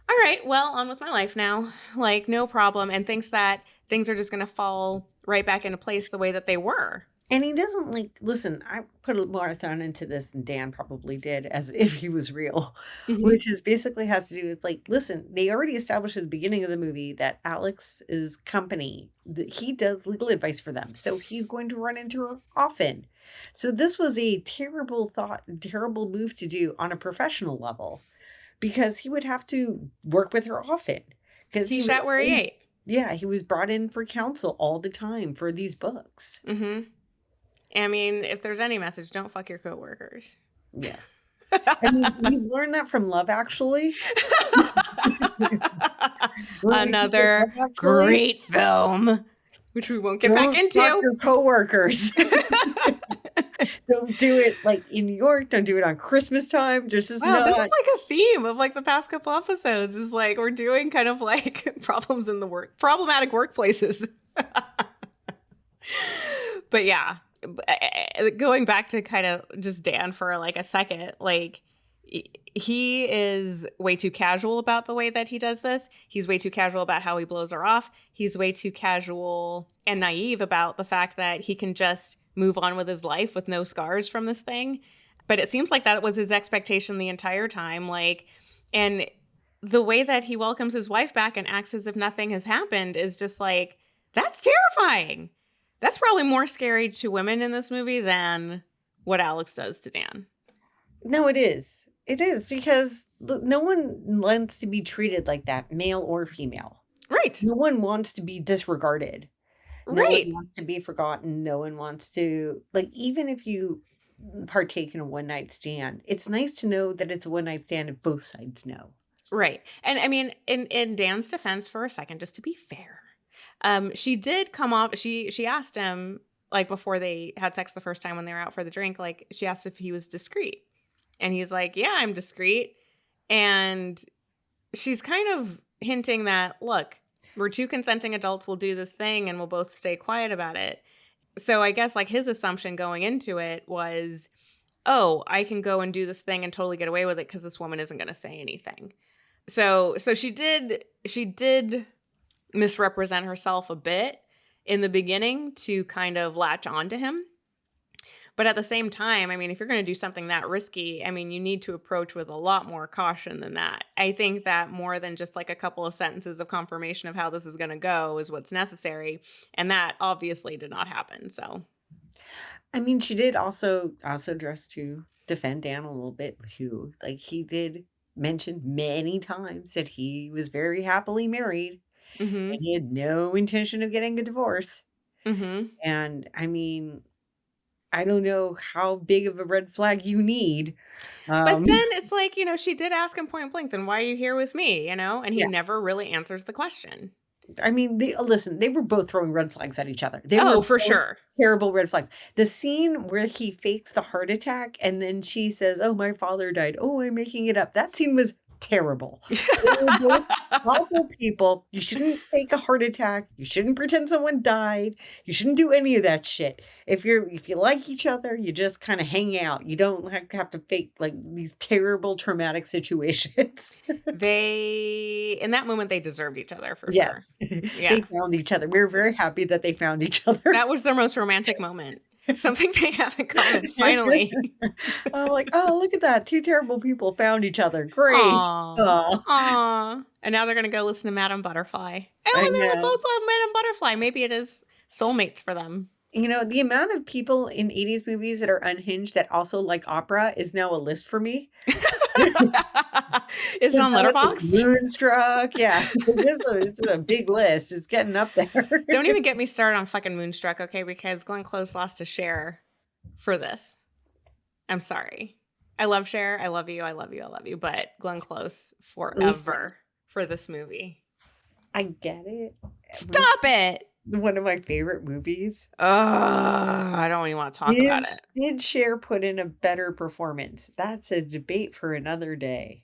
all right, well, on with my life now. Like, no problem. And thinks that things are just going to fall right back into place the way that they were. And he doesn't like, listen, I put a more thought into this than Dan probably did, as if he was real, Mhm. which is basically has to do with like, listen, they already established at the beginning of the movie that Alex's company, he does legal advice for them. So he's going to run into her often. So this was a terrible move to do on a professional level, because he would have to work with her often. He sat where he ate. Yeah, he was brought in for counsel all the time for these books. Mm-hmm. I mean, if there's any message, don't fuck your coworkers. Yes. I mean, we've learned that from Love Actually. Another great film, which we won't get back into. Don't fuck your coworkers. Don't do it like in New York. Don't do it on Christmas time. This is Wow, this is like a theme of like the past couple episodes. Is like we're doing kind of like problematic workplaces. But yeah, going back to kind of just Dan for like a second, like he is way too casual about the way that he does this. He's way too casual about how he blows her off. He's way too casual and naive about the fact that he can just move on with his life with no scars from this thing. But it seems like that was his expectation the entire time. Like, and the way that he welcomes his wife back and acts as if nothing has happened is just like, that's terrifying. That's probably more scary to women in this movie than what Alex does to Dan. No, it is. It is, because no one wants to be treated like that, male or female. Right. No one wants to be disregarded. No Right. one wants to be forgotten. No one wants to, like, even if you partake in a one-night stand, it's nice to know that it's a one-night stand if both sides know. Right. And I mean, in Dan's defense for a second, just to be fair, she did come off, she asked him, like before they had sex the first time when they were out for the drink, like she asked if he was discreet. And he's like, yeah, I'm discreet. And she's kind of hinting that, look, we're two consenting adults, we'll do this thing and we'll both stay quiet about it. So I guess like his assumption going into it was, oh, I can go and do this thing and totally get away with it because this woman isn't going to say anything. So she did misrepresent herself a bit in the beginning to kind of latch onto him. But at the same time, I mean, if you're going to do something that risky, I mean, you need to approach with a lot more caution than that. I think that more than just like a couple of sentences of confirmation of how this is going to go is what's necessary. And that obviously did not happen. So, I mean, she did also dress to defend Dan a little bit too. Like, he did mention many times that he was very happily married and he had no intention of getting a divorce. And I mean, I don't know how big of a red flag you need. But then it's like, you know, she did ask him point blank, then why are you here with me? You know, and he never really answers the question. I mean, they were both throwing red flags at each other. They were for sure. Terrible red flags. The scene where he fakes the heart attack and then she says, oh, my father died. Oh, I'm making it up. That scene was terrible. They were both awful people. You shouldn't fake a heart attack. You shouldn't pretend someone died. You shouldn't do any of that shit. If you like each other, you just kind of hang out. You don't have to fake like these terrible traumatic situations. In that moment, they deserved each other for sure. Yeah. They found each other. We were very happy that they found each other. That was their most romantic moment. Something they have in common, finally. I'm like, oh, look at that. Two terrible people found each other. Great. Aww. And now they're going to go listen to Madame Butterfly. Oh, they both love Madame Butterfly. Maybe it is soulmates for them. You know, the amount of people in 80s movies that are unhinged that also like opera is now a list for me. Is it on Letterboxd? Moonstruck. Yeah, so it's a big list. It's getting up there. Don't even get me started on fucking Moonstruck, okay? Because Glenn Close lost a Cher for this. I'm sorry. I love Cher. I love you. I love you. I love you. But Glenn Close forever for this movie. I get it. Stop it. One of my favorite movies. I don't even want to talk about it. Did Cher put in a better performance? That's a debate for another day.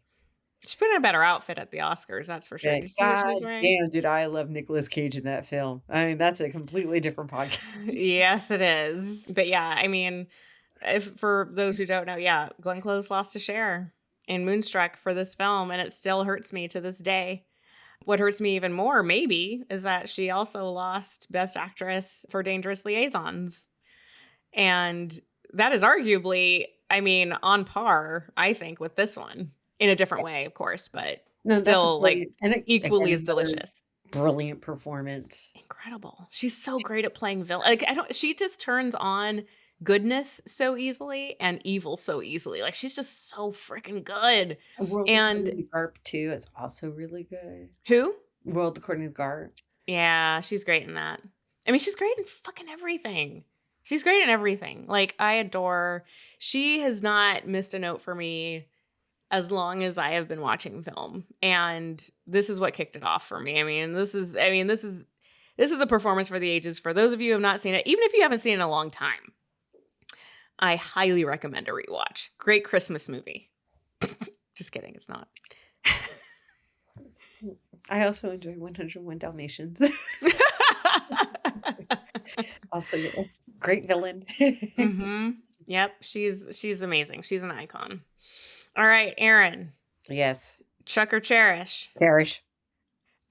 She put in a better outfit at the Oscars, that's for sure. Did you see what she was wearing? Damn, did I love Nicolas Cage in that film? I mean, that's a completely different podcast. Yes, it is. But yeah, I mean, for those who don't know, yeah, Glenn Close lost to Cher in Moonstruck for this film, and it still hurts me to this day. What hurts me even more, maybe, is that she also lost Best Actress for Dangerous Liaisons. And that is arguably, I mean, on par, I think, with this one. In a different way, of course, but still, like, equally as delicious. Brilliant performance. Incredible. She's so great at playing villain. Like, she just turns on goodness so easily and evil so easily. Like, she's just so freaking good. And Garp too is also really good. Who? World According to Garp. Yeah, she's great in that. I mean, she's great in fucking everything. She's great in everything. Like, I adore. She has not missed a note for me as long as I have been watching film, and this is what kicked it off for me. I mean, this is a performance for the ages. For those of you who have not seen it, even if you haven't seen it in a long time, I highly recommend a rewatch. Great Christmas movie. Just kidding, it's not. I also enjoy 101 Dalmatians. Also, yeah, great villain. Mm-hmm. Yep, she's amazing. She's an icon. All right, Aaron. Yes. Chuck or cherish? Cherish.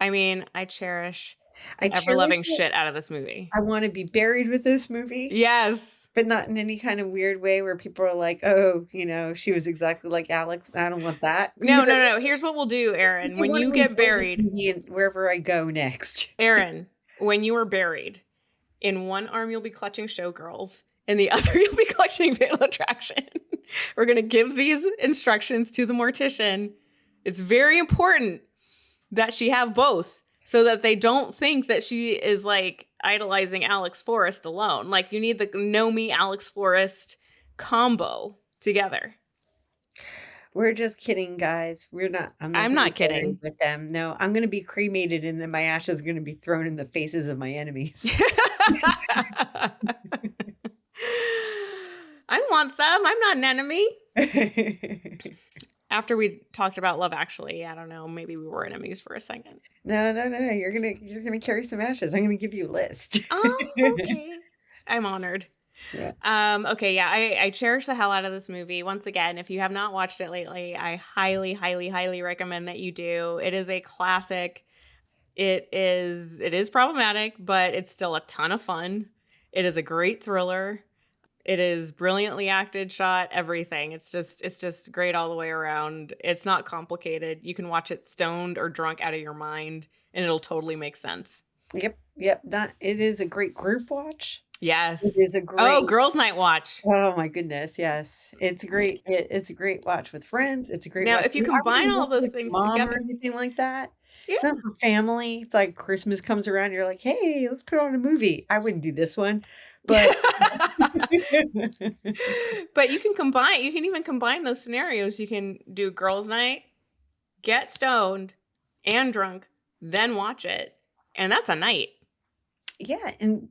I mean, I cherish ever-loving shit out of this movie. I want to be buried with this movie. Yes. But not in any kind of weird way where people are like, oh, she was exactly like Alex. I don't want that. No. Here's what we'll do, Aaron. When you get buried. Wherever I go next. Aaron, when you are buried, in one arm you'll be clutching Showgirls. In the other you'll be clutching Fatal Attraction. We're going to give these instructions to the mortician. It's very important that she have both so that they don't think that she is like idolizing Alex Forrest alone. Like, you need the Know Me Alex Forrest combo together. We're just kidding, guys. We're not. I'm not kidding with them. No, I'm going to be cremated and then my ashes are going to be thrown in the faces of my enemies. I want some. I'm not an enemy. After we talked about Love Actually, I don't know, maybe we were enemies for a second. No. You're gonna carry some ashes. I'm gonna give you a list. Oh, okay. I'm honored. Yeah. Okay, yeah, I cherish the hell out of this movie. Once again, if you have not watched it lately, I highly, highly, highly recommend that you do. It is a classic. It is problematic, but it's still a ton of fun. It is a great thriller. It is brilliantly acted, shot, everything. It's just great all the way around. It's not complicated. You can watch it stoned or drunk out of your mind, and it'll totally make sense. Yep. It is a great group watch. Yes. It is a great girls' night watch. Oh my goodness, yes. It's great. It's a great watch with friends. It's a great now watch. if you combine all of those things together, or anything like that. Yeah. Not for family. If like Christmas comes around, you're like, hey, let's put on a movie. I wouldn't do this one. But but you can even combine those scenarios. You can do girls' night, get stoned and drunk, then watch it. And that's a night. Yeah, and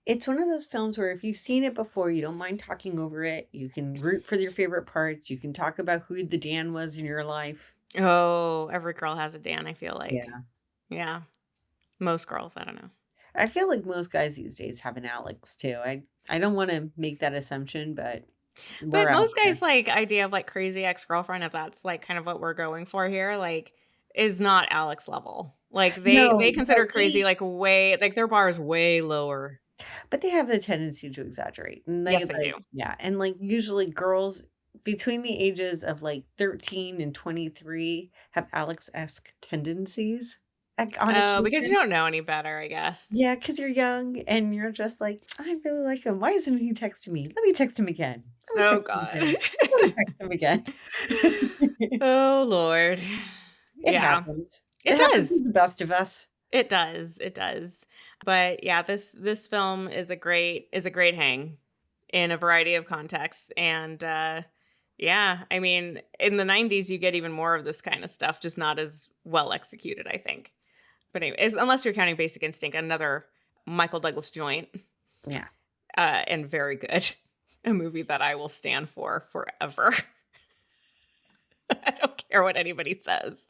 it's one of those films where if you've seen it before, you don't mind talking over it. You can root for your favorite parts. You can talk about who the Dan was in your life. Oh, every girl has a Dan, I feel like. Yeah. Most girls, I don't know. I feel like most guys these days have an Alex too. I don't want to make that assumption, but most guys like idea of like crazy ex-girlfriend, if that's like kind of what we're going for here, like is not Alex level. Like they consider crazy like way, like their bar is way lower. But they have the tendency to exaggerate. And yes, they do. Yeah, and like usually girls between the ages of like 13 and 23 have Alex-esque tendencies. on Oh, because you occasion. don't know any better, I guess. Yeah, because you're young and you're just like, I really like him. Why isn't he texting me? Let me text him again. Let me Oh text him God. again. Let me text him again. Oh Lord. It Yeah, happens. it It happens does. to the best of us. It does. It does. But yeah, this film is a great hang in a variety of contexts. And yeah, I mean, in the 90s you get even more of this kind of stuff, just not as well executed, I think. But anyway, unless you're counting Basic Instinct, another Michael Douglas joint, Yeah. and very good. A movie that I will stand for forever. I don't care what anybody says.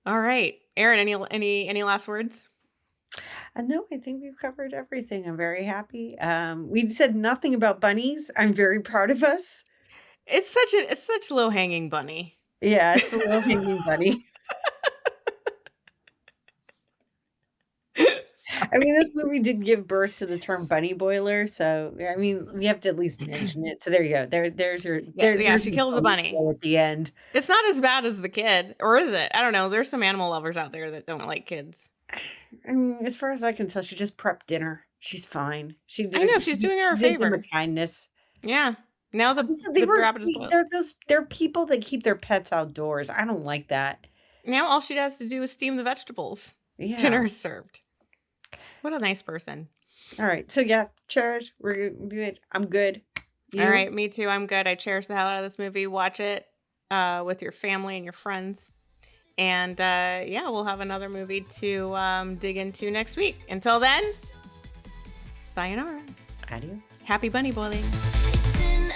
All right, Aaron, any last words? No, I think we've covered everything. I'm very happy. We said nothing about bunnies. I'm very proud of us. It's such low hanging bunny. Yeah, it's a low hanging bunny. I mean, this movie did give birth to the term bunny boiler, so I mean, we have to at least mention it. So there you go. There's your Yeah, there's she your kills a bunny bunny. show at the end. It's not as bad as the kid, or is it? I don't know. There's some animal lovers out there that don't like kids. I mean, as far as I can tell, she just prepped dinner. She's fine. She I know did. she's doing her a She did them a favor. kindness. Yeah. Now So the rabbit is spoiled. they're people that keep their pets outdoors. I don't like that. Now all she has to do is steam the vegetables. Yeah. Dinner is served. What a nice person. All right. So yeah, cherish. We're good. I'm good. You? All right, me too. I'm good. I cherish the hell out of this movie. Watch it with your family and your friends. And yeah, we'll have another movie to dig into next week. Until then, sayonara. Adios. Happy bunny boiling. It's an